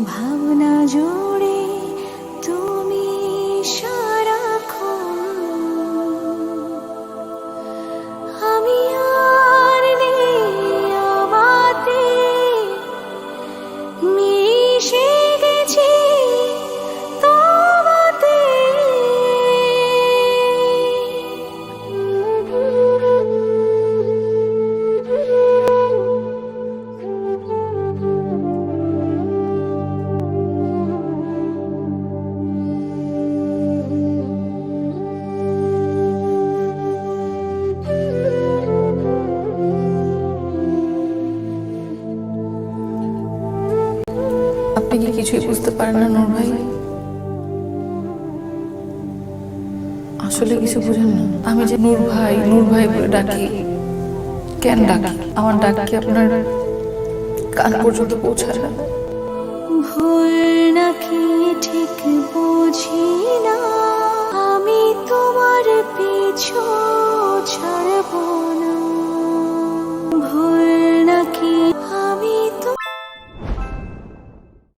ভাবনা জুড়ে তুমি সারাক্ষণ, আমি আর নেই আমাতে মিশে গেছি তোমাতে। আপনি কি কিছুই বুঝতে পারেন না নূর ভাই? আসলে কিছু বুঝেন না। আমি যে নূর ভাই বলে ডাকি, কেন ডাকি? আমার ডাক কি আপনার কান পর্যন্ত পৌঁছায় না? ভুল নাকি ঠিক বুঝি না, আমি তোমার পিছু ছাড়ব না।